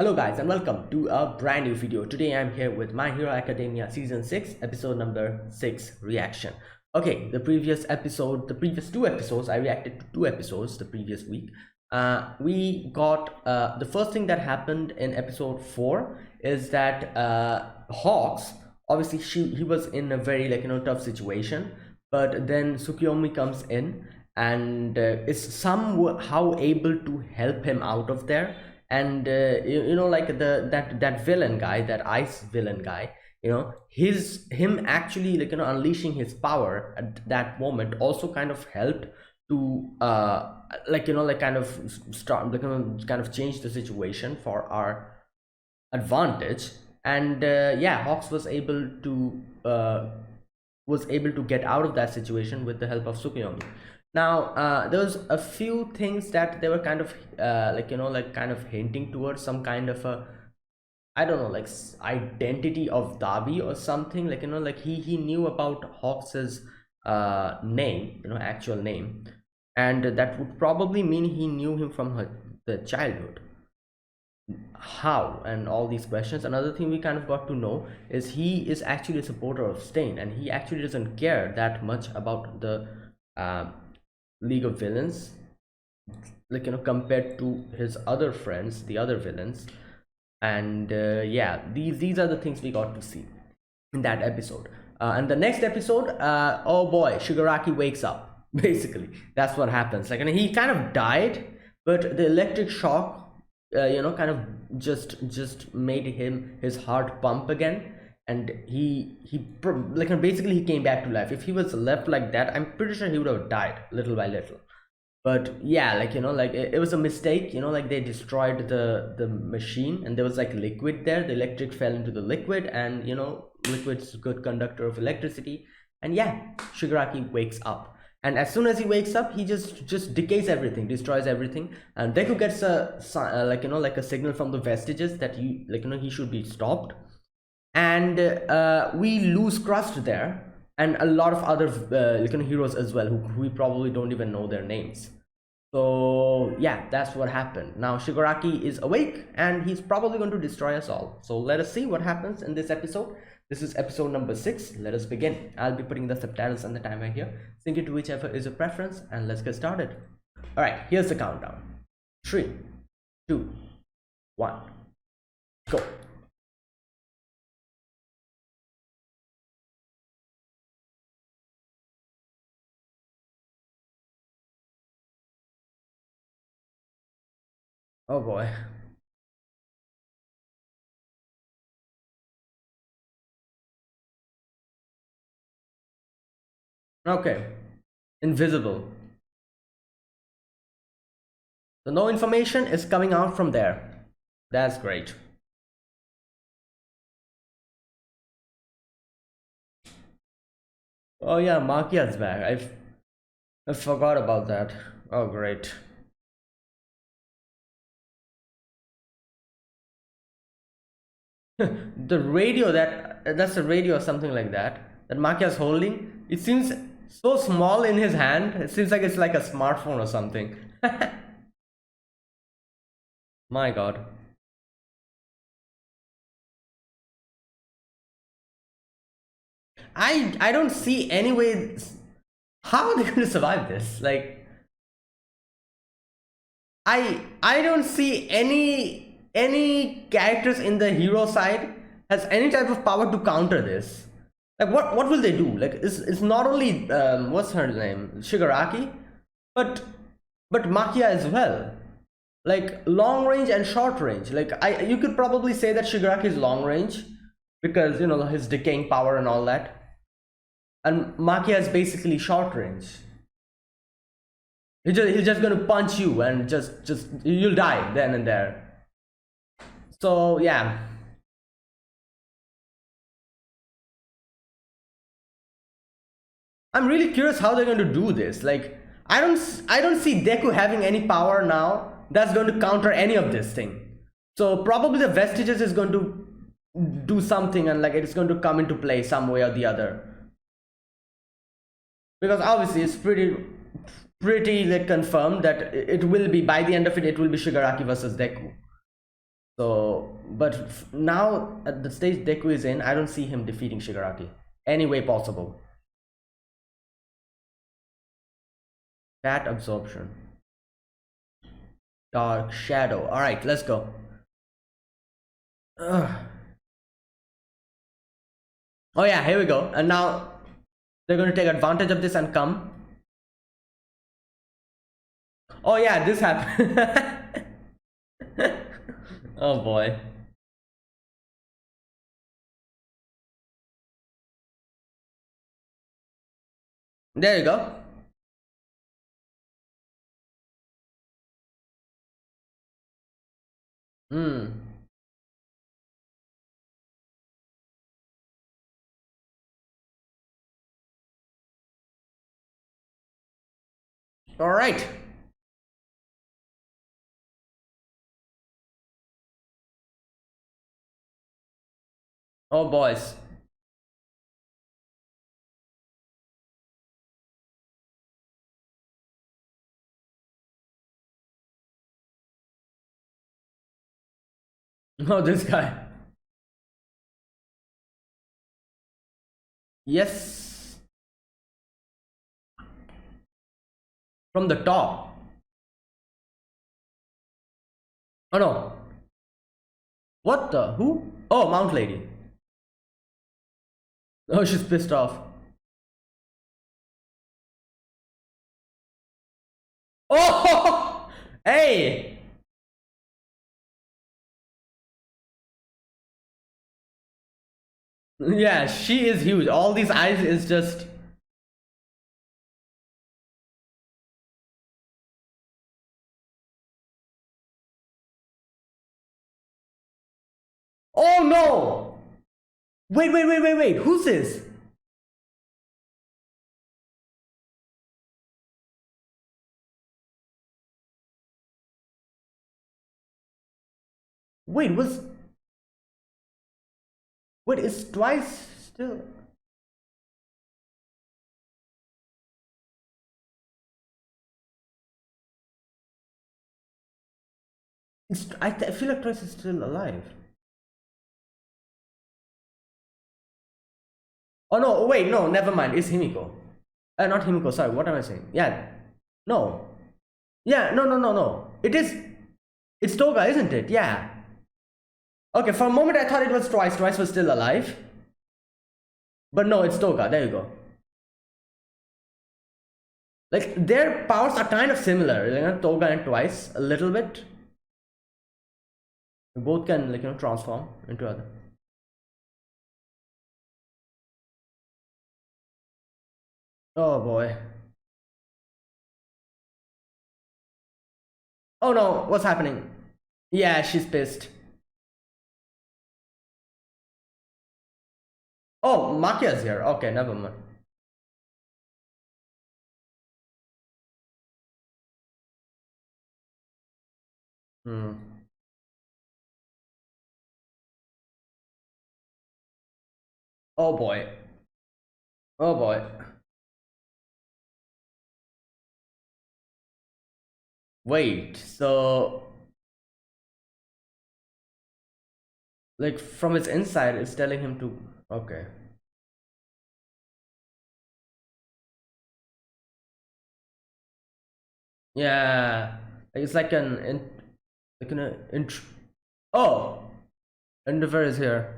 Hello guys and welcome to a brand new video. Today I'm here with My Hero Academia Season 6 episode number 6 reaction. Okay, the previous two episodes, I reacted to two episodes the previous week. We got the first thing that happened in episode 4 is that Hawks, obviously he was in a very tough situation, but then Tsukiyomi comes in and is somehow able to help him out of there. And like that villain guy, that ice villain guy, him actually unleashing his power at that moment also kind of helped to kind of start kind of change the situation for our advantage. And yeah, Hawks was able to get out of that situation with the help of Tsukuyomi. Now there was a few things that they were kind of kind of hinting towards some kind of a, I don't know, like identity of Dabi or something, like he knew about Hawks's name, actual name, and that would probably mean he knew him from the childhood. How and all these questions. Another thing we kind of got to know is he is actually a supporter of Stain, and he actually doesn't care that much about the uh, League of Villains, compared to his other friends, the other villains. And yeah, these are the things we got to see in that episode. And the next episode, oh boy, Shigaraki wakes up. Basically, that's what happens. Like, and he kind of died, but the electric shock kind of just made his heart pump again, and basically he came back to life. If he was left like that, I'm pretty sure he would have died little by little. But yeah, it was a mistake, like they destroyed the machine, and there was like liquid there. The electric fell into the liquid, and liquid's a good conductor of electricity. And yeah, Shigaraki wakes up, and as soon as he wakes up, he just decays everything, destroys everything. And Deku gets a a signal from the vestiges that he should be stopped. And we lose Crust there, and a lot of other heroes as well, who we probably don't even know their names. So yeah, that's what happened. Now Shigaraki is awake, and he's probably going to destroy us all. So let us see what happens in this episode. This is episode number 6. Let us begin. I'll be putting the subtitles and the timer here. Sync it to whichever is your preference, and let's get started. All right, here's the countdown. 3, 2, 1, go. Oh boy. Okay. Invisible. So no information is coming out from there. That's great. Oh yeah, Makia's back. I forgot about that. Oh great. The radio, that's a radio or something like that Makia's holding. It seems so small in his hand. It seems like it's like a smartphone or something. My god. I don't see any way. How are they going to survive this? Like, I don't see any characters in the hero side has any type of power to counter this. Like, what will they do? Like, it's not only what's her name, Shigaraki, but Makia as well. Like, long range and short range. Like, you could probably say that Shigaraki is long range because his decaying power and all that, and Makia is basically short range. He's just gonna punch you, and just you'll die then and there. So yeah. I'm really curious how they're going to do this. Like, I don't see Deku having any power now that's going to counter any of this thing. So probably the vestiges is going to do something, and like it's going to come into play some way or the other. Because obviously it's pretty like confirmed that it will be, by the end of it will be Shigaraki versus Deku. So, but now at the stage Deku is in, I don't see him defeating Shigaraki any way possible. Fat absorption, dark shadow. All right, let's go. Ugh. Oh yeah, here we go. And now they're going to take advantage of this and come. Oh yeah, this happened. Oh boy. There you go. Hmm. All right. Oh boys. Oh, this guy. Yes. From the top. Oh no. What the? Who? Oh, Mount Lady. Oh, she's pissed off. Oh! Hey! Yeah, she is huge. All these eyes is just. Oh no! Wait. Who's this? Wait, was. Wait, is Twice still. I feel like Twice is still alive. Oh no, wait, no, never mind. It's Himiko. Not Himiko, sorry, what am I saying? Yeah. No. Yeah, no. It is. It's Toga, isn't it? Yeah. Okay, for a moment I thought it was Twice. Twice was still alive. But no, it's Toga. There you go. Like, their powers are kind of similar. Toga and Twice, a little bit. Both can, transform into other. Oh boy. Oh no, what's happening? Yeah, she's pissed. Oh, Makia's here. Okay, never mind. Hmm. Oh boy. Oh boy. Wait, so like from its inside it's telling him to. Okay. Yeah. It's like like an oh, Endeavor is here.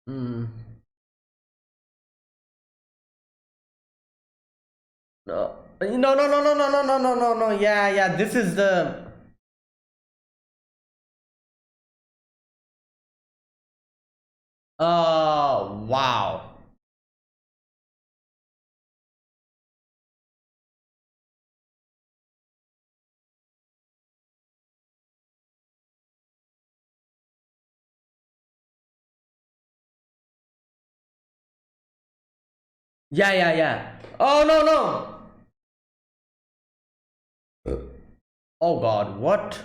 Hmm. No. No. Yeah. This is the. Oh wow. Yeah. Oh no. Oh god, what?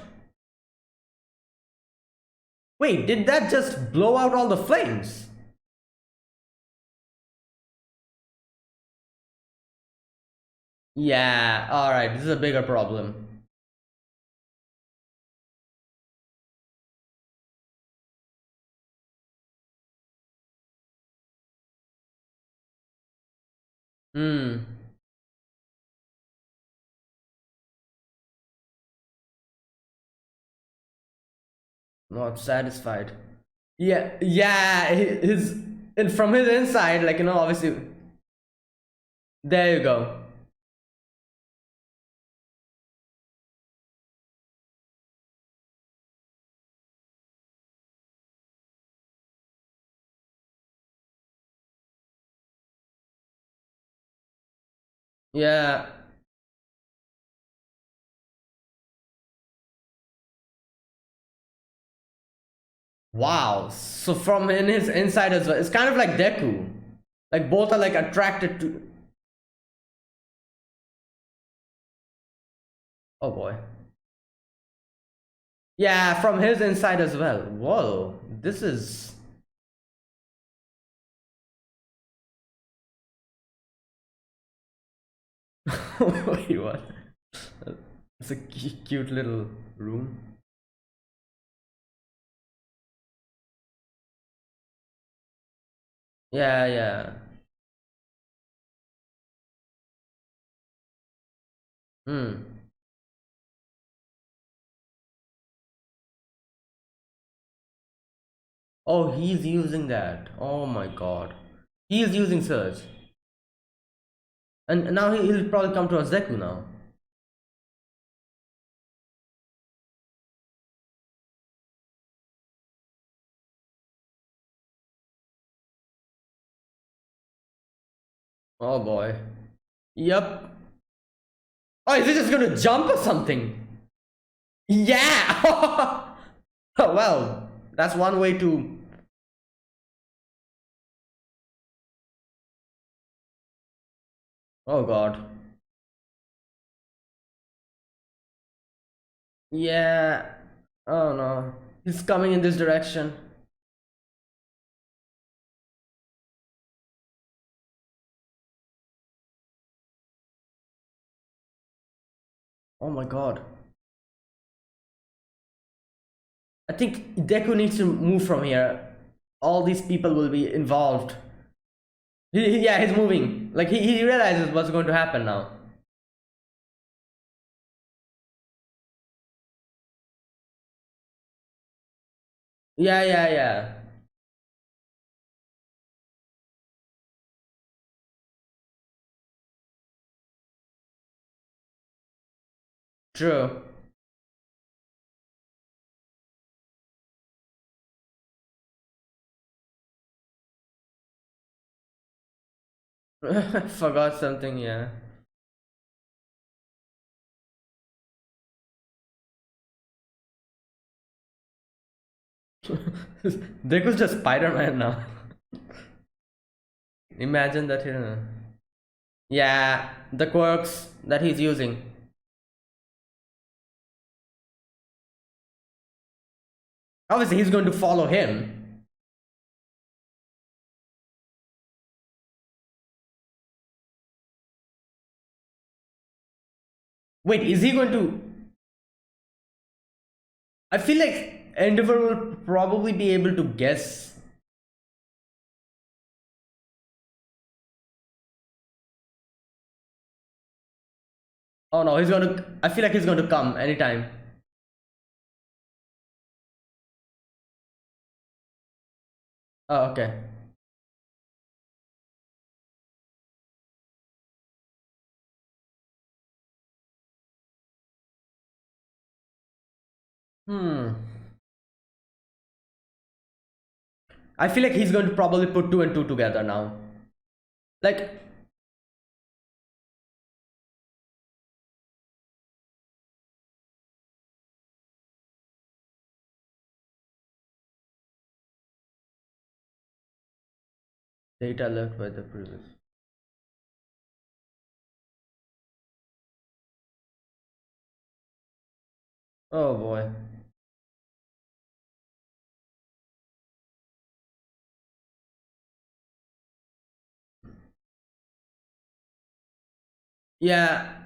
Wait, did that just blow out all the flames? Yeah, alright, this is a bigger problem. Hmm, not satisfied. Yeah, yeah, his and from his inside, like, obviously. There you go. Yeah. Wow. So from in his inside as well, it's kind of like Deku. Like both are like attracted to. Oh boy. Yeah, from his inside as well. Whoa, this is. Wait, what? It's a cute little room. Yeah, yeah. Hmm. Oh, he's using that. Oh my god. He is using Surge. And now he'll probably come to Deku now. Oh boy. Yep. Oh, is he just gonna jump or something? Yeah! Well, that's one way to. Oh god. Yeah. Oh no. He's coming in this direction. Oh my god. I think Deku needs to move from here. All these people will be involved. Yeah, he's moving. Like he realizes what's going to happen now. Yeah, yeah, yeah. True. Forgot something, yeah. Deku's just Spider-Man now. Imagine that, yeah, the quirks that he's using. Obviously, he's going to follow him. Wait, is he going to? I feel like Endeavor will probably be able to guess. Oh no, he's going to. I feel like he's going to come anytime. Oh, okay. Hmm. I feel like he's going to probably put two and two together now. Like, data left by the previous. Oh boy. Yeah.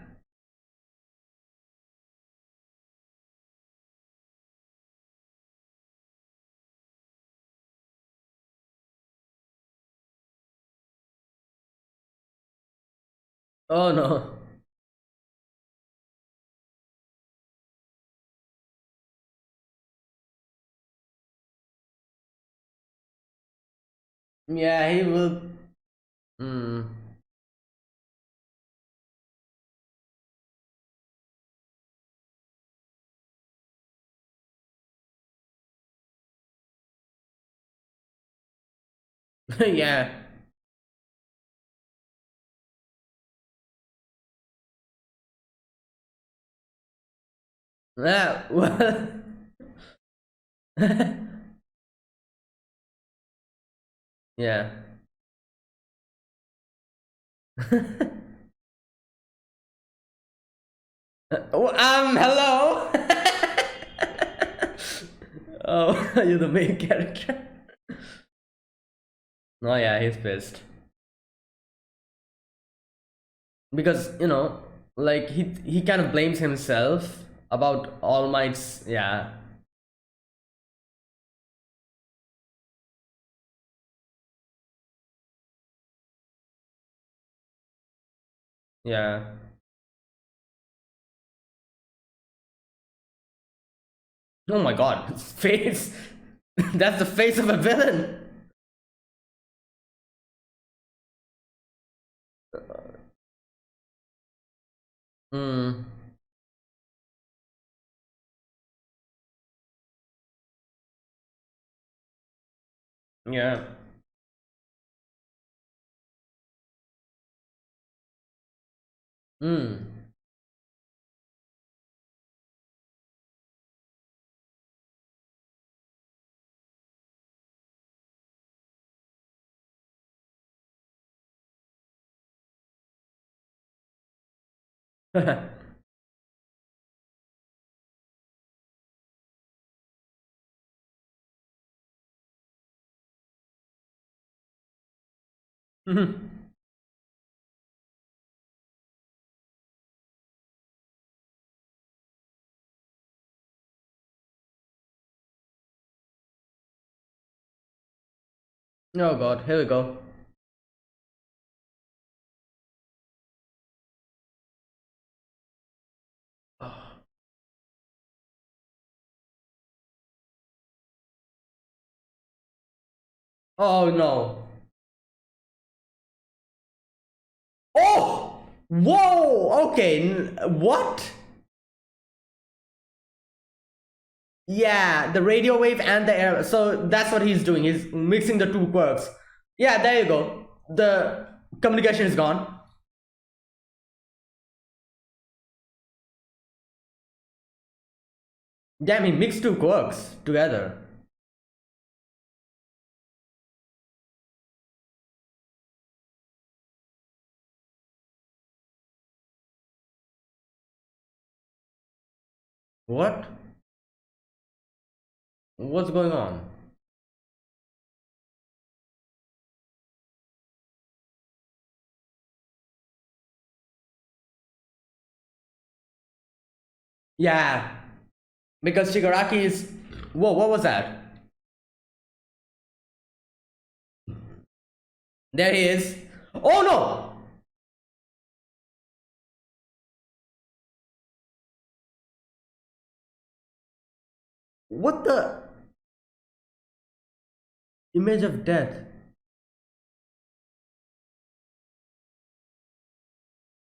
Oh no. Yeah, he will. Mm. Yeah. Yeah. Well. Yeah. Oh, hello. Oh, you're the main character. Oh yeah, he's pissed because like he kind of blames himself about All Might's. Yeah, yeah. Oh my God, his face. That's the face of a villain. Hmm. Yeah. Hmm. Oh God, here we go. Oh no. Oh! Whoa! Okay, what? Yeah, the radio wave and the air. So that's what he's doing. He's mixing the two quirks. Yeah, there you go. The communication is gone. Damn, he mixed two quirks together. What? What's going on? Yeah, because Shigaraki is. Whoa, what was that? There he is. Oh no! What the? Image of death.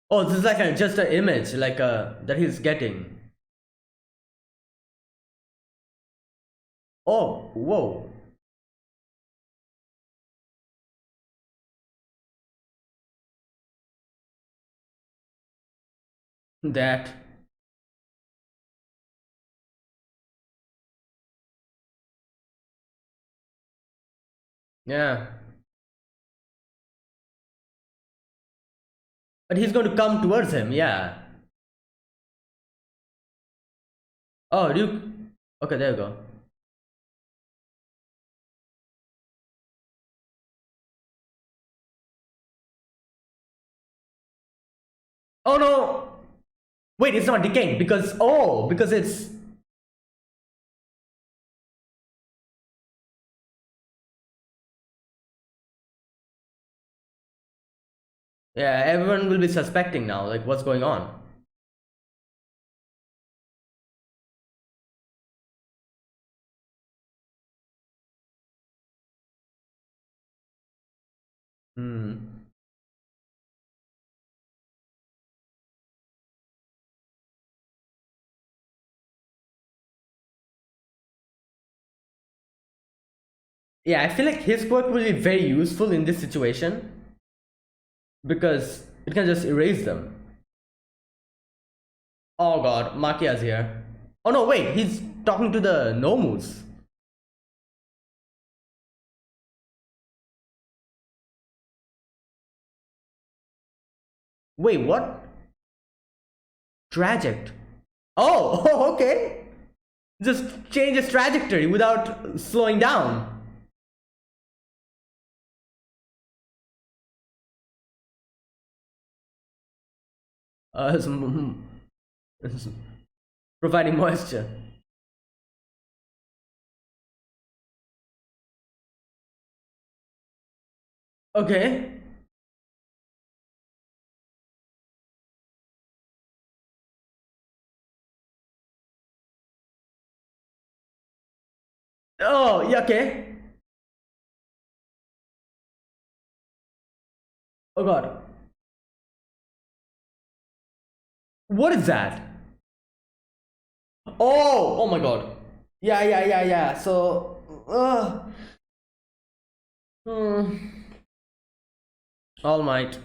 Oh, this is like just an image, like that he's getting. Oh, whoa. That. Yeah. But he's going to come towards him, yeah. Oh, Duke. Okay, there you go. Oh no! Wait, it's not decaying because because it's yeah. Everyone will be suspecting now. Like, what's going on? Hmm. Yeah, I feel like his quirk will be very useful in this situation because it can just erase them. Oh god, Makia's here. Oh no, wait, he's talking to the Nomus. Wait, what? Tragic. Oh, oh, okay. Just change its trajectory without slowing down. Some, providing moisture. Okay. Oh, yeah, okay. Oh god. What is that? Oh, oh my god. Yeah, yeah, yeah, yeah. So, hmm. All Might.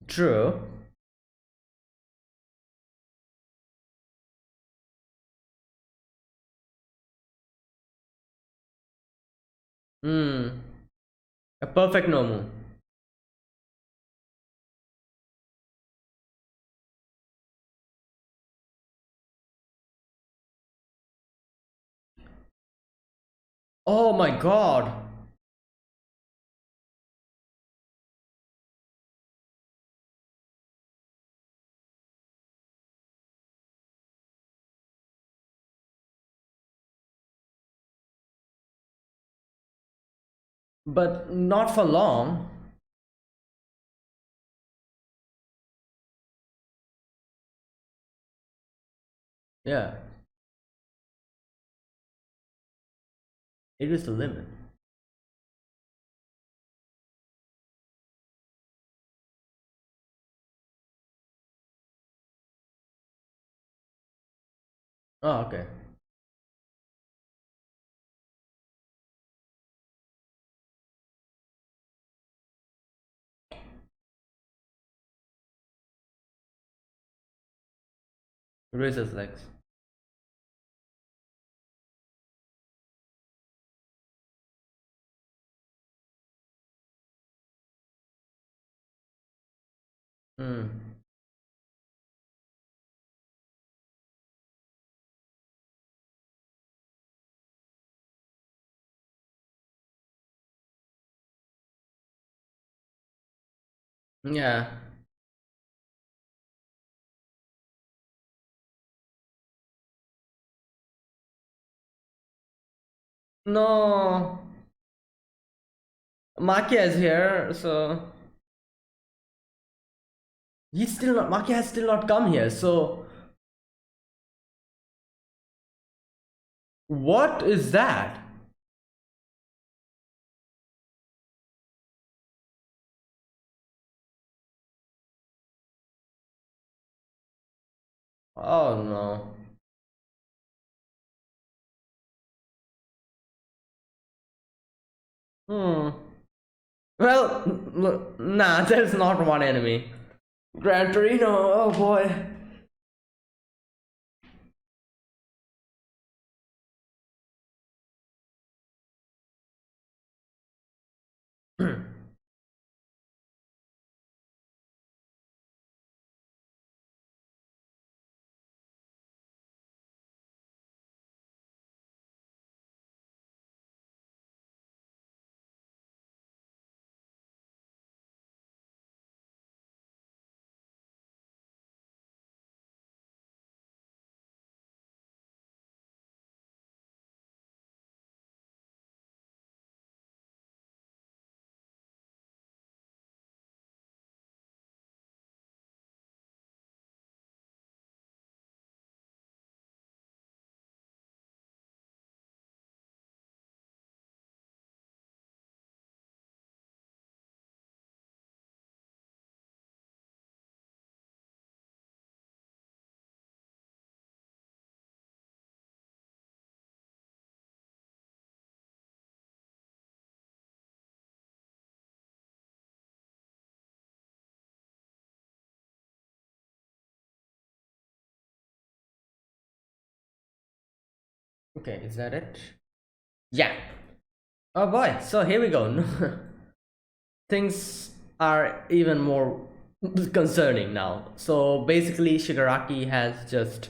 True. Hmm. A perfect Nomu. Oh my god. But not for long. Yeah. It is the limit. Oh, okay. Razor's legs. Hmm. Yeah. No. Makia is here, so he's still not. Makia has still not come here. So what is that? Oh no. Hmm. Well, nah. There's not one enemy. Gran Torino. Oh boy. Okay, is that it? Yeah. Oh boy, so here we go. Things are even more concerning now. So basically, Shigaraki has just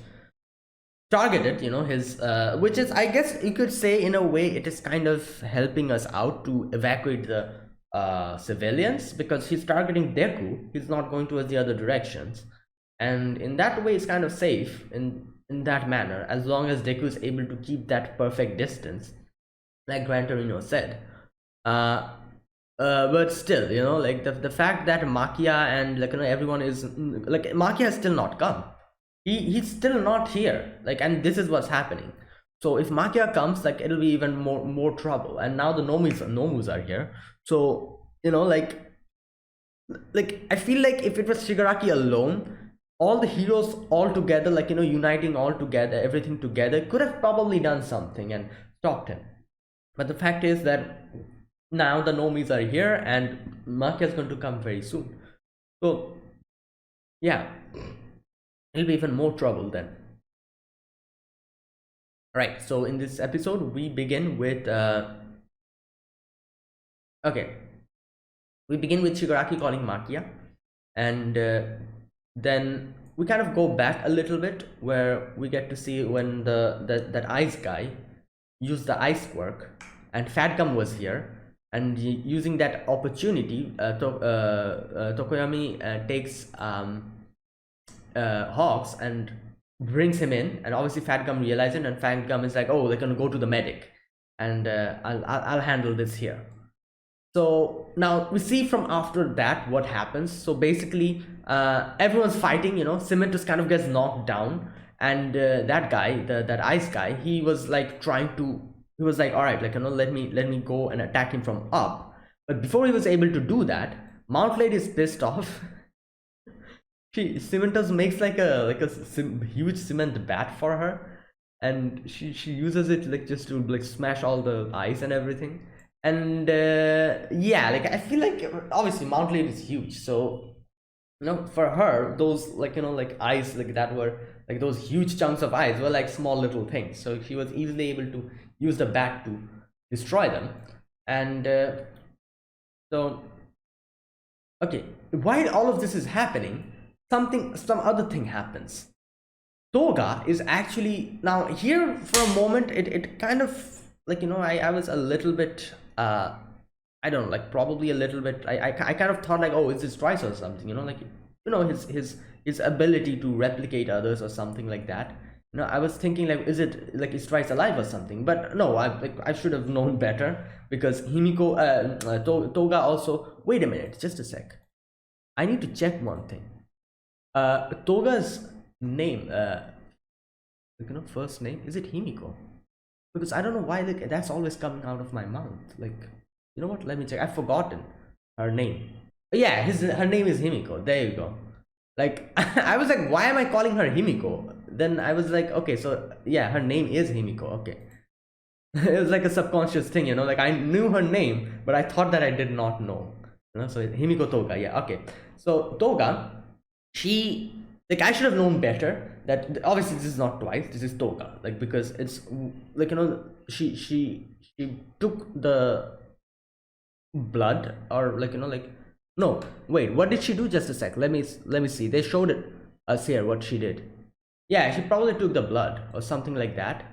targeted, his, which is, I guess you could say, in a way, it is kind of helping us out to evacuate the civilians, because he's targeting Deku. He's not going towards the other directions, and in that way, it's kind of safe in that manner, as long as Deku is able to keep that perfect distance, like Gran Torino said. Uh, but still, like the fact that Makia and, like, everyone is, like, Makia has still not come. He's still not here. Like, and this is what's happening. So if Makia comes, like, it'll be even more trouble. And now the Nomus are here. So, like I feel like if it was Shigaraki alone, all the heroes all together, like, uniting all together, everything together, could have probably done something and stopped him. But the fact is that now the Nomis are here and Makia is going to come very soon. So yeah, it'll be even more trouble then. Right, so in this episode we begin with okay, we begin with Shigaraki calling Makia, and then we kind of go back a little bit, where we get to see when that ice guy used the ice quirk, and Fatgum was here, and using that opportunity, Tokoyami takes Hawks and brings him in, and obviously Fatgum realizes it, and Fatgum is like, oh, they're gonna go to the medic, and I'll handle this here. So now we see from after that what happens. So basically, everyone's fighting. Cementus kind of gets knocked down, and that guy, that ice guy, he was like trying to. He was like, all right, like, let me go and attack him from up. But before he was able to do that, Mount Lady is pissed off. Cementus makes like a huge cement bat for her, and she uses it, like, just to, like, smash all the ice and everything. And yeah, like, I feel like obviously Mount Lady is huge, so for her, those, like, like ice, like, that were like those huge chunks of ice were like small little things, so she was easily able to use the bat to destroy them. And so okay, while all of this is happening, some other thing happens. Toga is actually now here for a moment. It kind of, like, I was a little bit I don't know, like, probably a little bit, I kind of thought, like, oh, it's his twice or something, like, his ability to replicate others or something like that. I was thinking, like, is it like his twice alive or something? But no, I should have known better, because Himiko, Toga also. Wait a minute, just a sec. I need to check one thing. Toga's name, first name, is it Himiko? Because I don't know why, like, that's always coming out of my mouth. Like, you know what? Let me check. I've forgotten her name. Yeah, her name is Himiko. There you go. Like, I was like, why am I calling her Himiko? Then I was like, okay, so yeah, her name is Himiko. Okay. It was like a subconscious thing, like, I knew her name, but I thought that I did not know. So Himiko Toga, yeah, okay. So Toga, she, like, I should have known better that obviously this is not twice, this is Toga, like, because it's like, she took the blood, or, like, like, no, wait, what did she do? Just a sec, let me see. They showed it us here what she did. Yeah, she probably took the blood or something like that.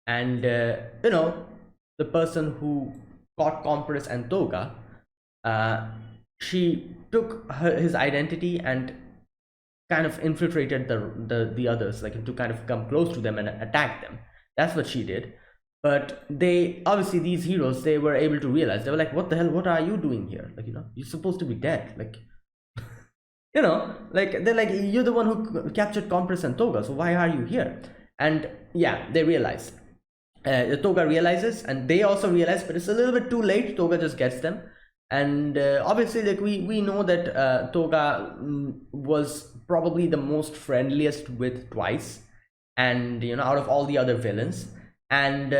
And the person who caught Compress and Toga, she took his identity and kind of infiltrated the others, like, to kind of come close to them and attack them. That's what she did. But they, obviously, these heroes, they were able to realize. They were like, what the hell, what are you doing here? Like, you're supposed to be dead. Like, like, they're like, you're the one who captured Compress and Toga, so why are you here? And yeah, they realize. Toga realizes, and they also realize, but it's a little bit too late. Toga just gets them. And obviously, like, we know that Toga was probably the most friendliest with Twice, and out of all the other villains. And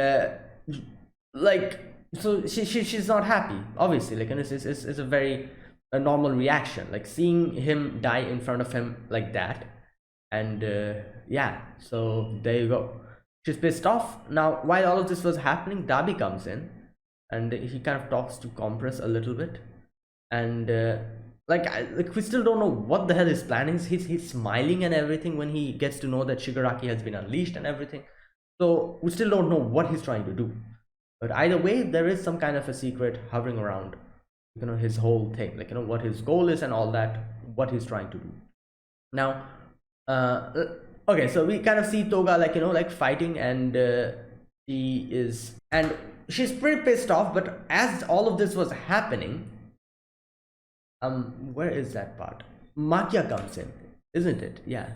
like, so she's not happy, obviously, like, and it's a very normal reaction, like, seeing him die in front of him like that. And yeah, so there you go. she's pissed off. Now, while all of this was happening, Darby comes in and he kind of talks to Compress a little bit. And like we still don't know what the hell his plan is. He's smiling and everything when he gets to know that Shigaraki has been unleashed and everything. So we still don't know what he's trying to do. But either way, there is some kind of a secret hovering around, his whole thing, like, what his goal is and all that, what he's trying to do. Now, okay, so we kind of see Toga, like, like fighting, and she's pretty pissed off. But as all of this was happening, where is that part? Makia comes in, isn't it? Yeah.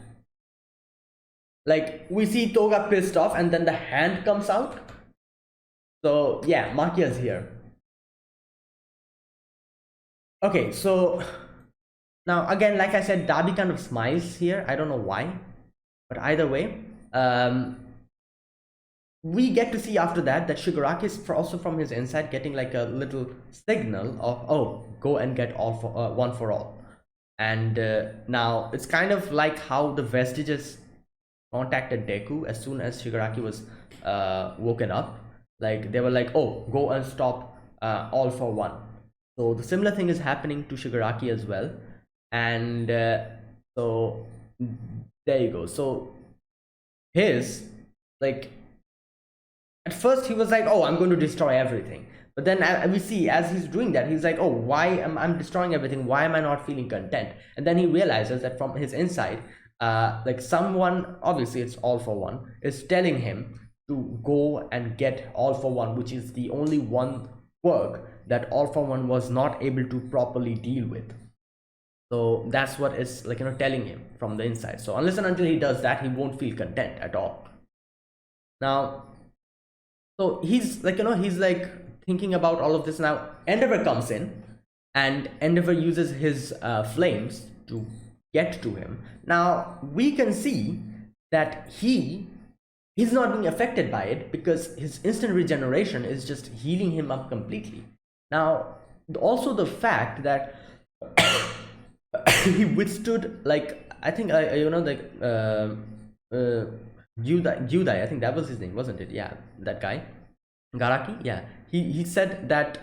Like, we see Toga pissed off, and then the hand comes out. So yeah, Makia's here. Okay, so now again, like I said, Darby kind of smiles here. I don't know why, but either way, we get to see after that Shigaraki is also from his inside getting like a little signal of, oh, go and get all for one for all. And now it's kind of like how the Vestiges contacted Deku as soon as Shigaraki was woken up. Like, they were like, oh, go and stop all for one. So the similar thing is happening to Shigaraki as well. And so there you go. So his, like, at first he was like, oh, I'm going to destroy everything. But then we see as he's doing that, he's like, oh, why am I destroying everything? Why am I not feeling content? And then he realizes that from his inside, like, someone, obviously it's all for one, is telling him to go and get all for one, which is the only one quirk that all for one was not able to properly deal with. So that's what is, like, telling him from the inside. So unless and until he does that, he won't feel content at all. Now, so he's like, he's like thinking about all of this. Now Endeavor comes in, and Endeavor uses his flames to get to him. Now we can see that he's not being affected by it, because his instant regeneration is just healing him up completely. Now, also the fact that he withstood, like, I think, like, Gyudai, I think that was his name, wasn't it? Yeah, that guy, Garaki. Yeah, he said that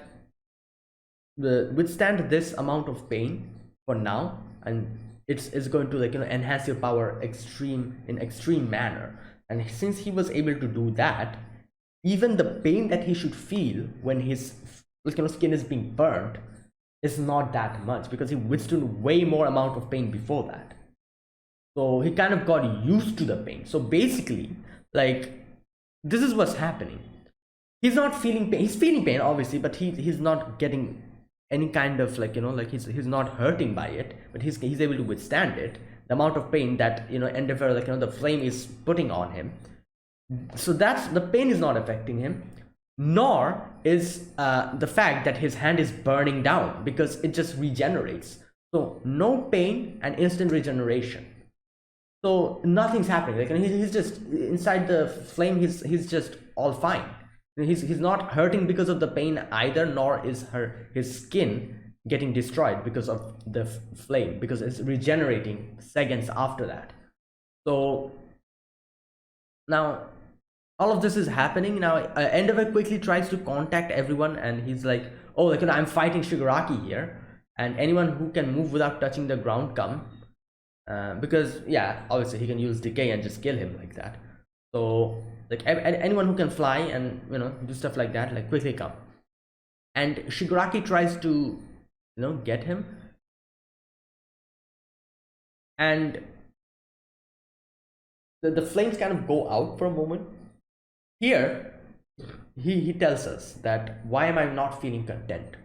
withstand this amount of pain for now, and it's going to, like, enhance your power in extreme manner. And since he was able to do that, even the pain that he should feel when his skin is being burnt is not that much, because he withstood way more amount of pain before that. So he kind of got used to the pain. So basically, like, this is what's happening. He's not feeling pain. He's feeling pain, obviously, but he's not getting any kind of, like, like, he's not hurting by it, but he's able to withstand it. The amount of pain that, Endeavor, like, the flame is putting on him. So that's, the pain is not affecting him, nor is the fact that his hand is burning down, because it just regenerates. So no pain and instant regeneration. So nothing's happening. Like, he's just inside the flame. He's just all fine. He's not hurting because of the pain either, nor is his skin getting destroyed because of the flame, because it's regenerating seconds after that. So now all of this is happening. Now Endeavor quickly tries to contact everyone, and he's like, oh, like, I'm fighting Shigaraki here, and anyone who can move without touching the ground, come. Because yeah, obviously he can use decay and just kill him like that. So, like, anyone who can fly and do stuff like that, like, quickly come. And Shigaraki tries to get him, and the flames kind of go out for a moment. Here he tells us that, why am I not feeling content?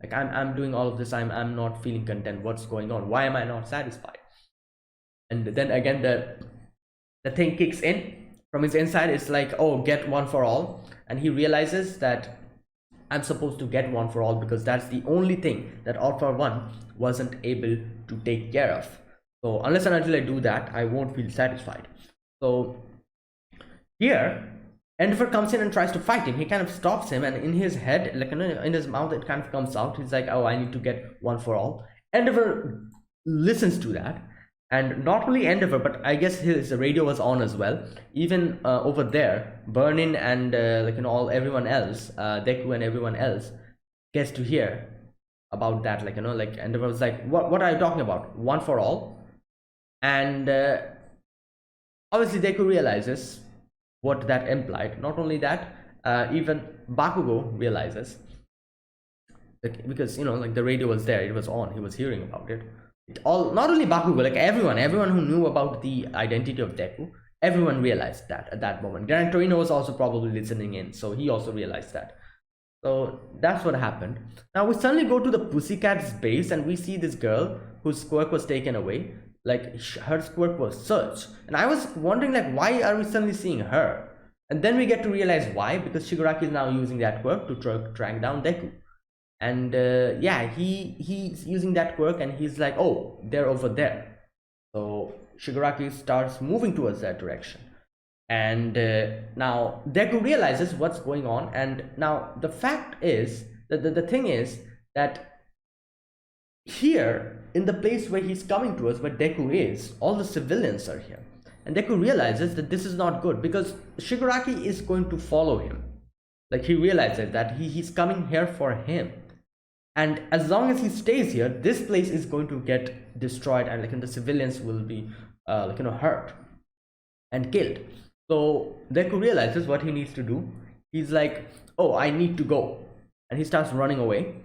Like, I'm doing all of this, I'm not feeling content. What's going on? Why am I not satisfied? And then again the thing kicks in from his inside. It's like, oh, get one for all. And he realizes that I'm supposed to get one for all, because that's the only thing that All for One wasn't able to take care of. So unless and until I do that, I won't feel satisfied. So here Endeavor comes in and tries to fight him. He kind of stops him, and in his head, like, in his mouth, it kind of comes out. He's like, oh, I need to get one for all. Endeavor listens to that, And not only Endeavor, but I guess his radio was on as well. Even over there, Burnin and all everyone else, Deku and everyone else gets to hear about that. Endeavor was like, what are you talking about? One for all. And obviously Deku realizes what that implied. Not only that, even Bakugo realizes, because the radio was there, it was on, he was hearing about it. All, not only Bakugo, like everyone who knew about the identity of Deku, everyone realized that at that moment. Gran Torino was also probably listening in, so he also realized that. So that's what happened. Now we suddenly go to the Pussycat's base and we see this girl whose quirk was taken away. Like her quirk was searched, and I was wondering, like, why are we suddenly seeing her? And then we get to realize why, because Shigaraki is now using that quirk to track down Deku. And yeah, he's using that quirk, and he's like, oh, they're over there. So Shigaraki starts moving towards that direction, and now Deku realizes what's going on. And now the fact is that the thing is that here in the place where he's coming towards, where Deku is, all the civilians are here, and Deku realizes that this is not good, because Shigaraki is going to follow him. Like, he realizes that he's coming here for him, and as long as he stays here, this place is going to get destroyed, and the civilians will be hurt and killed. So Deku realizes what he needs to do. He's like, oh, I need to go, and he starts running away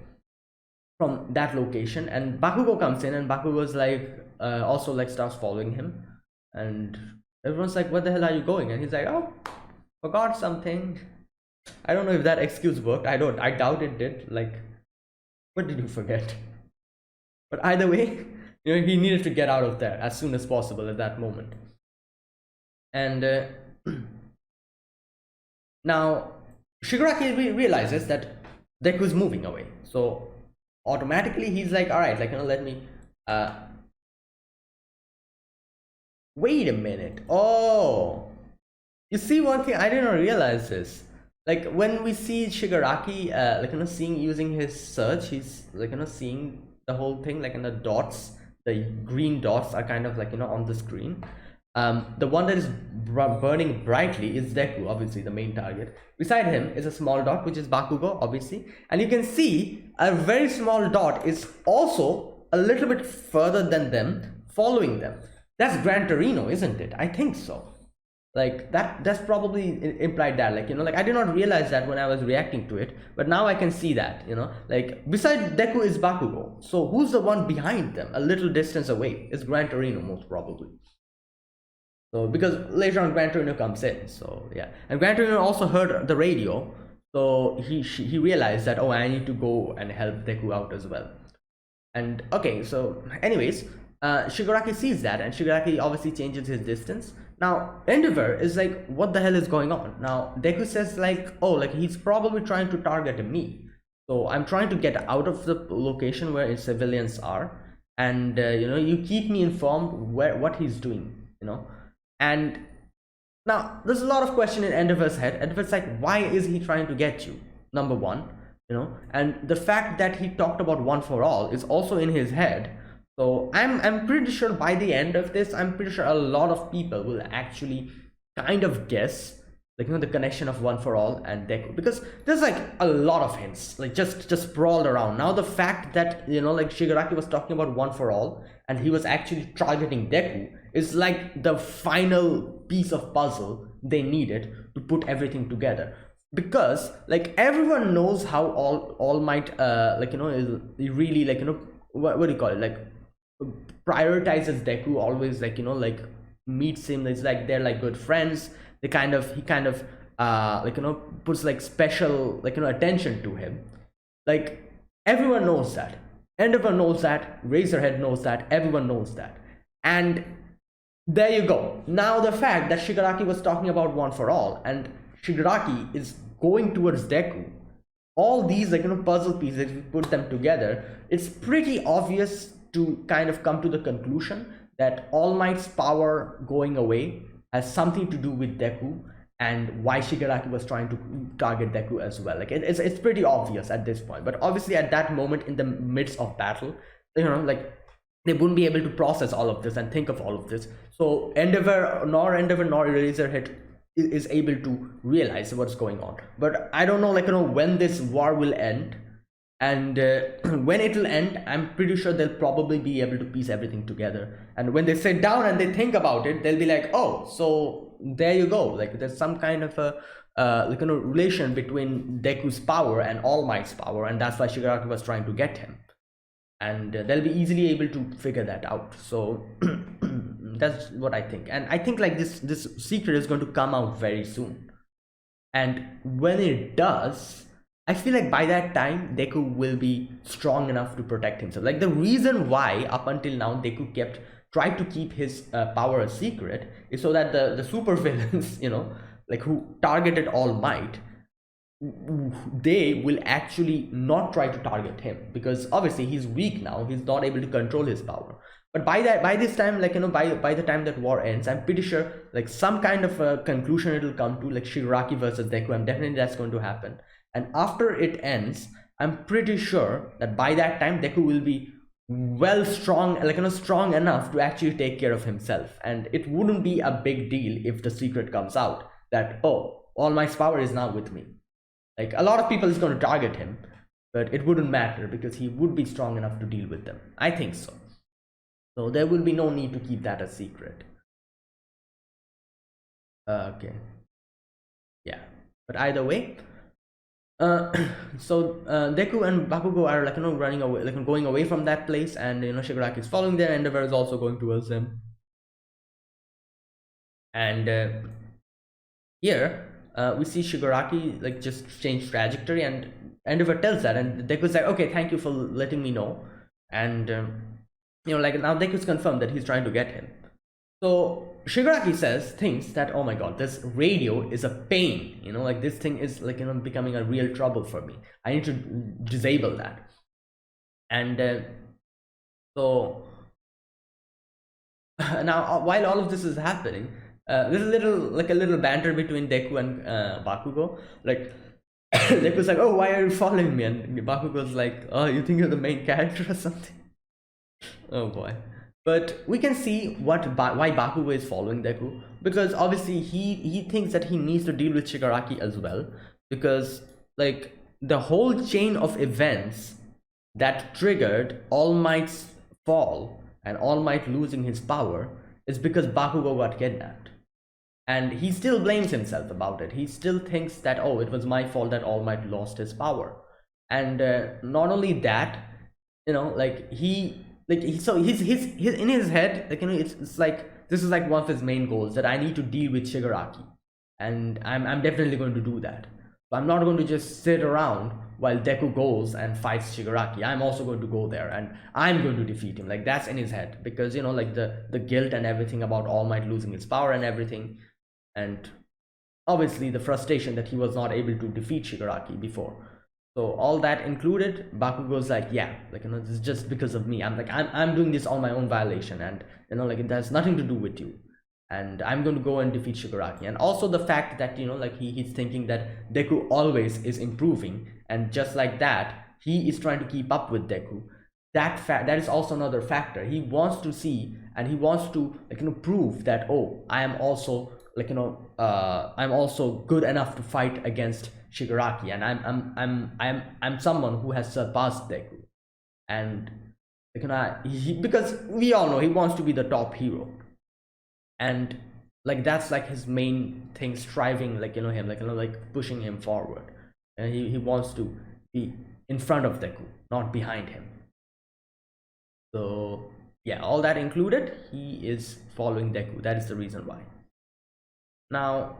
from that location. And Bakugo comes in, and Bakugo's like also like starts following him, and everyone's like, what the hell are you going? And he's like, oh, forgot something. I don't know if that excuse worked. I doubt it did. Like, what did you forget? But either way, he needed to get out of there as soon as possible at that moment. And now Shigaraki realizes that Deku's moving away, so automatically he's like, all right, let me wait a minute. Oh, you see, one thing I didn't realize is, like, when we see Shigaraki seeing, using his search, he's seeing the whole thing, the dots, the green dots are kind of on the screen. The one that is burning brightly is Deku, obviously the main target. Beside him is a small dot, which is Bakugo, obviously. And you can see a very small dot is also a little bit further than them, following them. That's Gran Torino, isn't it? I think so. Like, that's probably implied that, I did not realize that when I was reacting to it, but now I can see that, like, beside Deku is Bakugo. So who's the one behind them, a little distance away? Is Gran Torino, most probably. So, because later on Gran Torino comes in, so yeah. And Gran Torino also heard the radio, so he realized that, oh, I need to go and help Deku out as well. And okay, so anyways, Shigaraki sees that, and Shigaraki obviously changes his distance. Now Endeavor is like, what the hell is going on? Now Deku says, like, oh, like, he's probably trying to target me, so I'm trying to get out of the location where his civilians are, and you keep me informed what he's doing, And now there's a lot of question in Endeavor's head. Endeavor's like, why is he trying to get you? Number one, and the fact that he talked about one for all is also in his head. So I'm pretty sure by the end of this, I'm pretty sure a lot of people will actually kind of guess, the connection of one for all and Deku, because there's like a lot of hints, like just sprawled around. Now the fact that Shigaraki was talking about one for all and he was actually targeting Deku is like the final piece of puzzle they needed to put everything together. Because everyone knows how All Might is really what do you call it, prioritizes Deku, always meets him. It's like they're like good friends. He kind of puts special attention to him. Like, everyone knows that. Endeavor knows that. Razorhead knows that. Everyone knows that. And there you go. Now the fact that Shigaraki was talking about one for all and Shigaraki is going towards Deku, all these puzzle pieces, if you put them together, it's pretty obvious to kind of come to the conclusion that All Might's power going away has something to do with Deku, and why Shigaraki was trying to target Deku as well. It's pretty obvious at this point. But obviously at that moment, in the midst of battle, they wouldn't be able to process all of this and think of all of this. So Endeavor nor Eraserhead is able to realize what's going on. But I don't know, like, when this war will end, and when it will end, I'm pretty sure they'll probably be able to piece everything together. And when they sit down and they think about it, they'll be like, oh, so there you go. Like, there's some kind of a relation between Deku's power and All Might's power, and that's why Shigaraki was trying to get him. And they'll be easily able to figure that out. So that's what I think. And I think like this secret is going to come out very soon. And when it does, I feel like by that time Deku will be strong enough to protect himself. Like, the reason why up until now Deku tried to keep his power a secret is so that the super villains, like, who targeted All Might, they will actually not try to target him, because obviously he's weak now, he's not able to control his power. But by this time, like, by the time that war ends, I'm pretty sure like some kind of a conclusion it'll come to, like Shigaraki versus Deku, and definitely that's going to happen. And after it ends, I'm pretty sure that by that time Deku will be strong enough to actually take care of himself, and it wouldn't be a big deal if the secret comes out that, oh, All Might's power is now with me. Like, a lot of people is going to target him, but it wouldn't matter because he would be strong enough to deal with them. I think so. So there will be no need to keep that a secret. Okay. Yeah. But either way, so Deku and Bakugo are running away, going away from that place, and Shigaraki is following them. Endeavor is also going towards them. And here we see Shigaraki like just change trajectory, and Endeavor tells that, and Deku's like, okay, thank you for letting me know. And like, now Deku's confirmed that he's trying to get him. So Shigaraki thinks that, oh my god, this radio is a pain, like, this thing is like, becoming a real trouble for me. I need to disable that. And so now, while all of this is happening, there's a little banter between Deku and Bakugo. Like, Deku's like, oh, why are you following me? And Bakugo's like, oh, you think you're the main character or something? Oh boy. But we can see why Bakugo is following Deku, because obviously he thinks that he needs to deal with Shigaraki as well, because like the whole chain of events that triggered All Might's fall and All Might losing his power is because Bakugo got kidnapped. And he still blames himself about it. He still thinks that, oh, it was my fault that All Might lost his power. And not only that, like, he's in his head, like, it's like, this is like one of his main goals, that I need to deal with Shigaraki, and I'm definitely going to do that. So I'm not going to just sit around while Deku goes and fights Shigaraki. I'm also going to go there, and I'm going to defeat him. Like, that's in his head, because like the guilt and everything about All Might losing his power and everything, and obviously the frustration that he was not able to defeat Shigaraki before. So all that included, Bakugo's like, yeah, like, this is just because of me. I'm doing this on my own violation, and like, it has nothing to do with you, and I'm going to go and defeat Shigaraki. And also the fact that like, he's thinking that Deku always is improving, and just like that, he is trying to keep up with Deku. That is also another factor. He wants to see, and he wants to prove that, oh, I am also I'm also good enough to fight against Shigaraki, and I'm someone who has surpassed Deku. And because we all know he wants to be the top hero, and like, that's like his main thing, striving, him, like pushing him forward, and he wants to be in front of Deku, not behind him. So yeah, all that included, he is following Deku. That is the reason why. Now,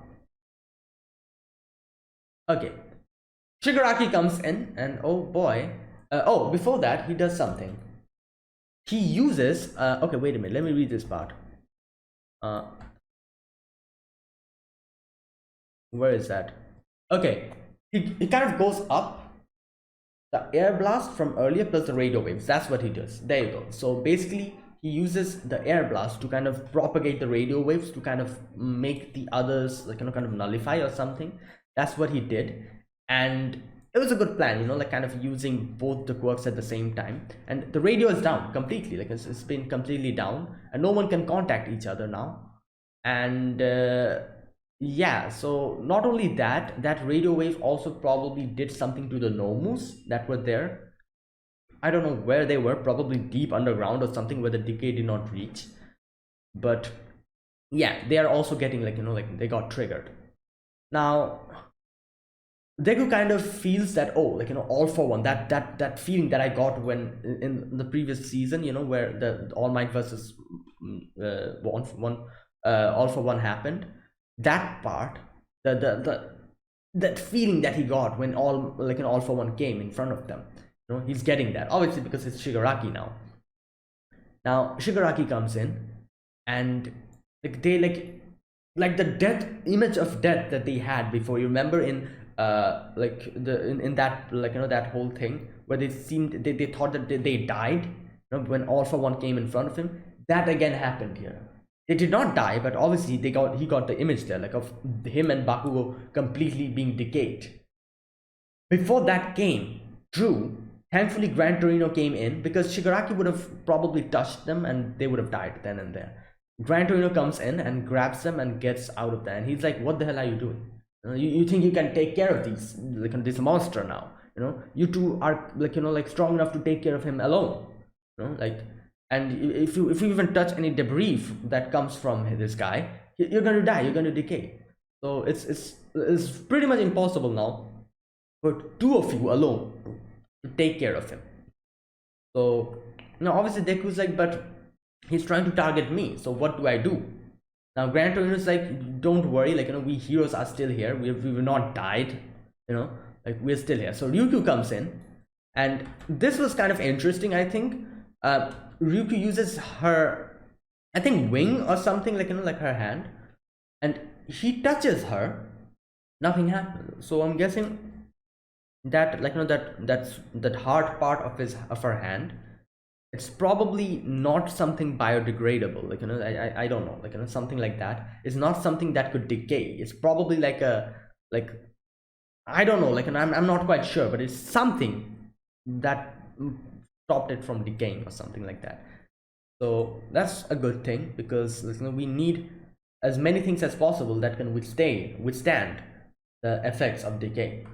okay, Shigaraki comes in, and oh boy, before that, he does something. He uses, okay, wait a minute, let me read this part. Where is that? Okay, he kind of goes up the air blast from earlier plus the radio waves. That's what he does. There you go. So basically, he uses the air blast to kind of propagate the radio waves to kind of make the others kind of nullify or something. That's what he did. And it was a good plan, you know, like kind of using both the quirks at the same time. And the radio is down completely, like it's been completely down, and no one can contact each other now. And yeah, so not only that, that radio wave also probably did something to the Nomus that were there. I don't know where they were, probably deep underground or something where the decay did not reach. But yeah, they are also getting, like, you know, like they got triggered. Now Deku kind of feels that, oh, like, you know, all for one, that feeling that I got when in the previous season, you know, where the All Might versus all for one happened. That part, the that feeling that he got when all, like, you know, all for one came in front of them, you know, he's getting that obviously because it's Shigaraki now. Now Shigaraki comes in, and like they like the death image of death that they had before. You remember in like in that, like, you know, that whole thing where they seemed they thought that they died, you know, when All for One came in front of him. That again happened here. They did not die, but obviously he got the image there, like of him and Bakugo completely being decayed. Before that came, true, thankfully Gran Torino came in, because Shigaraki would have probably touched them and they would have died then and there. Gran Torino comes in and grabs them and gets out of there, and he's like, what the hell are you doing? You think you can take care of these, like, this monster now? You know, you two are, like, you know, like strong enough to take care of him alone, you know, like. And if you even touch any debris that comes from this guy, you're going to die, you're going to decay. So it's pretty much impossible now for two of you alone to take care of him. So now obviously Deku's like, but he's trying to target me, so what do I do? Now Gran Torino is like, don't worry, like, you know, we heroes are still here, we've not died, you know, like we're still here. So Ryukyu comes in, and this was kind of interesting, I think. Ryukyu uses her, I think, wing or something, like, you know, like her hand, and he touches her, nothing happens. So I'm guessing that, like, you know, that hard part of her hand, it's probably not something biodegradable, like, you know, I don't know, like, you know, something like that. It's not something that could decay. It's probably like a, like, I don't know, like, and I'm not quite sure, but it's something that stopped it from decaying or something like that. So that's a good thing, because, you know, we need as many things as possible that can withstand the effects of decay.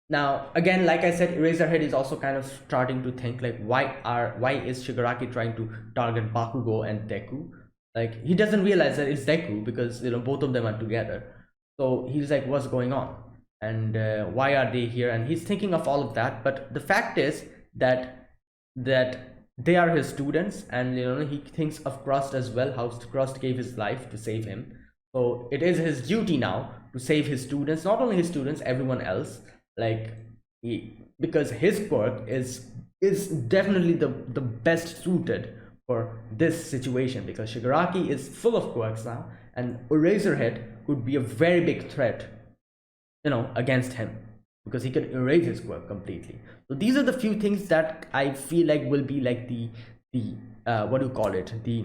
Now again, like I said, Eraserhead is also kind of starting to think, like, why is Shigaraki trying to target Bakugo and Deku? Like, he doesn't realize that it's Deku, because, you know, both of them are together. So he's like, what's going on, and why are they here? And he's thinking of all of that. But the fact is that they are his students, and, you know, he thinks of Crust as well, how Crust gave his life to save him. So it is his duty now to save his students, not only his students, everyone else. Like, because his quirk is definitely the best suited for this situation, because Shigaraki is full of quirks now, and Eraserhead could be a very big threat, you know, against him, because he could erase his quirk completely. So these are the few things that I feel like will be like the what do you call it, the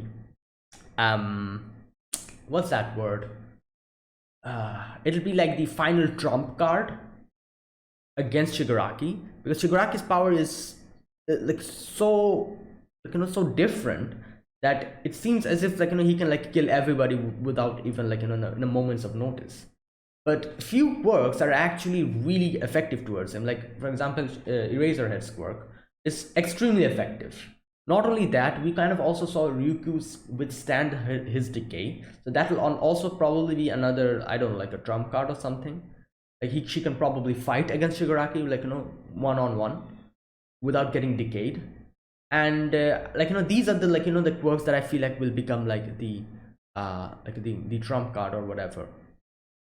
what's that word, it'll be like the final trump card against Shigaraki, because Shigaraki's power is like so, like, you know, so different that it seems as if, like, you know, he can, like, kill everybody without even, like, you know, in a moment's of notice. But few quirks are actually really effective towards him. Like, for example, Eraserhead's quirk is extremely effective. Not only that, we kind of also saw Ryukyu's withstand his decay. So that will also probably be another, I don't know, like a trump card or something. Like, she can probably fight against Shigaraki, like, you know, one-on-one without getting decayed. And like, you know, these are the, like, you know, the quirks that I feel like will become like the trump card or whatever.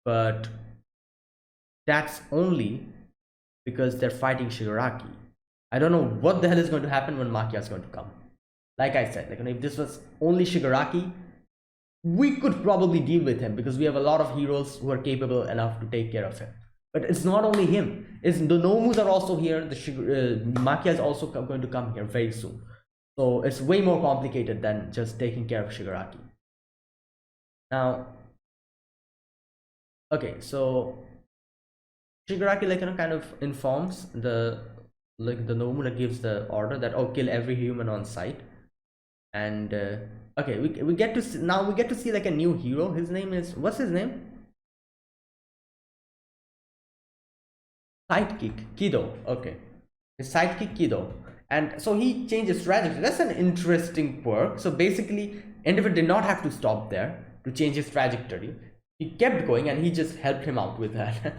But that's only because they're fighting Shigaraki. I don't know what the hell is going to happen when Makia is going to come. Like I said, like, you know, if this was only Shigaraki, we could probably deal with him, because we have a lot of heroes who are capable enough to take care of him. But it's not only him. It's the Nomus are also here. The Makia is also going to come here very soon. So it's way more complicated than just taking care of Shigaraki. Now, okay, so Shigaraki, like, kind of informs the, like, the Nomura gives the order that, oh, kill every human on sight. And okay, we get to see, now we get to see like a new hero. His name is, what's his name? Sidekick Kido. Okay, his sidekick Kido. And so he changes strategy. That's an interesting quirk. So basically, Endeavor did not have to stop there to change his trajectory. He kept going and he just helped him out with that.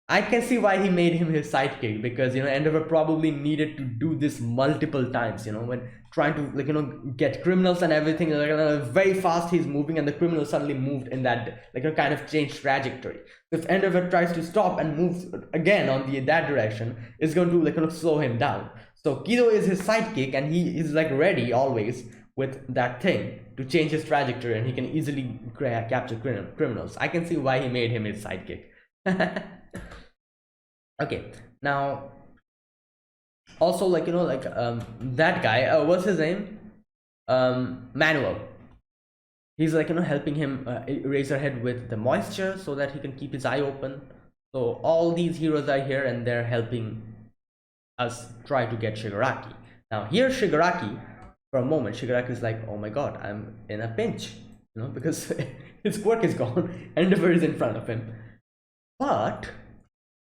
I can see why he made him his sidekick, because Endeavor probably needed to do this multiple times. When trying to, like, get criminals and everything, like, very fast he's moving, and the criminal suddenly moved in that, like, kind of changed trajectory. If Endeavor tries to stop and move again on that direction, it's going to, like, slow him down. So Kido is his sidekick, and he is, like, ready always with that thing to change his trajectory, and he can easily capture criminals. I can see why he made him his sidekick. Okay, now also, like, that guy, what's his name, Manuel. He's, like, helping him erase her head with the moisture so that he can keep his eye open. So all these heroes are here and they're helping us try to get Shigaraki. Now here Shigaraki, for a moment, Shigaraki is like, oh my god, I'm in a pinch, because his quirk is gone and Endeavor is in front of him. But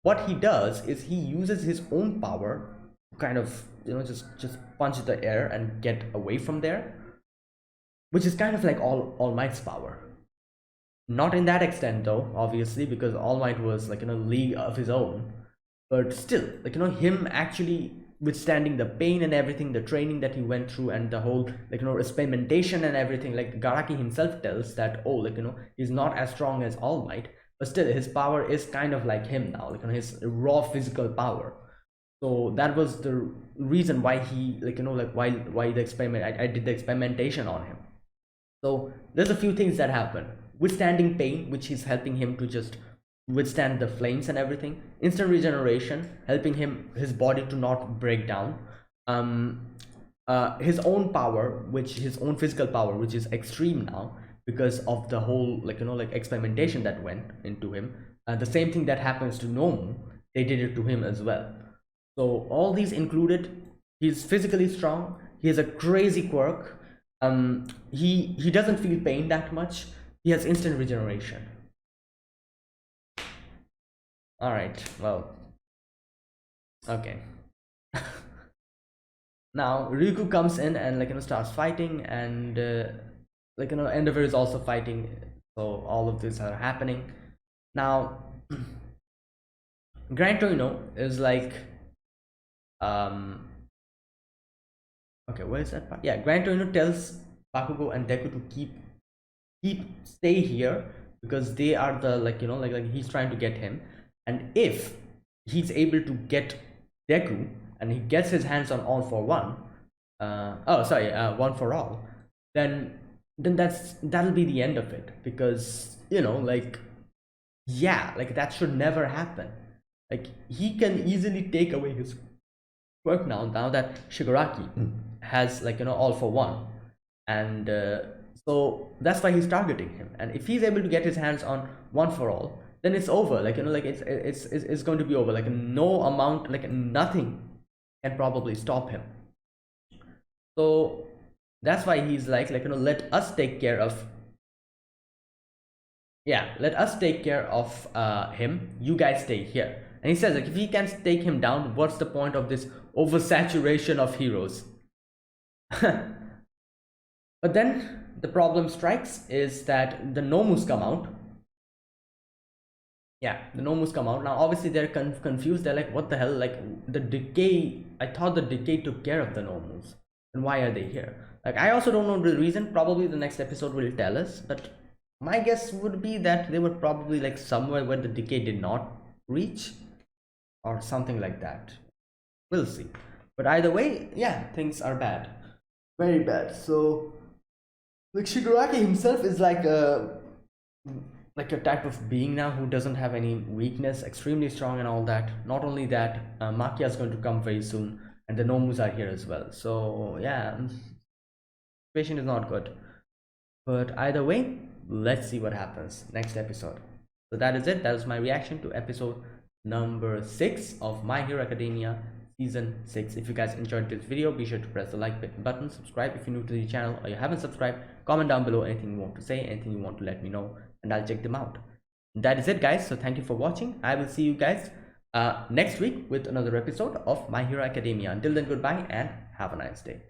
what he does is he uses his own power to kind of, just punch the air and get away from there, which is kind of like All Might's power. Not in that extent though, obviously, because All Might was, like, league of his own. But still, like, him actually withstanding the pain and everything, the training that he went through, and the whole, like, experimentation and everything, like Garaki himself tells that, oh, like, he's not as strong as All Might, but still his power is kind of like him now, like, his raw physical power. So that was the reason why he, like, why the experiment, I did the experimentation on him. So there's a few things that happen. Withstanding pain, which is helping him to just withstand the flames and everything. Instant regeneration, helping his body to not break down. His own power, his own physical power, which is extreme now, because of the whole, like, experimentation that went into him. The same thing that happens to Nomu, they did it to him as well. So all these included, he's physically strong, he has a crazy quirk, he doesn't feel pain that much, he has instant regeneration. All right, well, okay. Now Riku comes in and, like, starts fighting, and like, Endeavor is also fighting. So all of these are happening now. Gran Torino is like, okay, where is that part? Yeah, Gran Torino tells Bakugo and Deku to stay here, because they are the, like, like he's trying to get him, and if he's able to get Deku and he gets his hands on All for One, One for All, then that'll be the end of it, because, like, yeah, like, that should never happen. Like, he can easily take away his work now that Shigaraki has, like, All for One, and so that's why he's targeting him. And if he's able to get his hands on One for All, then it's over. Like, like, it's going to be over. Like, no amount, like, nothing can probably stop him. So that's why he's like, let us take care of, yeah, let us take care of him, you guys stay here. And he says, like, if he can take him down, what's the point of this oversaturation of heroes? But then the problem strikes is that the Nomus come out. Yeah, the Nomus come out. Now obviously they're confused. They're like, what the hell? Like, the Decay, I thought the Decay took care of the Nomus, and why are they here? Like, I also don't know the reason. Probably the next episode will tell us, but my guess would be that they were probably, like, somewhere where the Decay did not reach, or something like that. We'll see. But either way, yeah, things are bad, very bad. So, like, Shigaraki himself is like a type of being now who doesn't have any weakness, extremely strong and all that. Not only that, Makia is going to come very soon, and the Nomus are here as well. So yeah, situation is not good. But either way, let's see what happens next episode. So that is it. That was my reaction to episode number 6 of My Hero Academia season 6. If you guys enjoyed this video, be sure to press the like button, subscribe if you're new to the channel or you haven't subscribed, comment down below anything you want to say, anything you want to let me know, and I'll check them out. That is it, guys. So thank you for watching. I will see you guys next week with another episode of My Hero Academia. Until then, goodbye and have a nice day.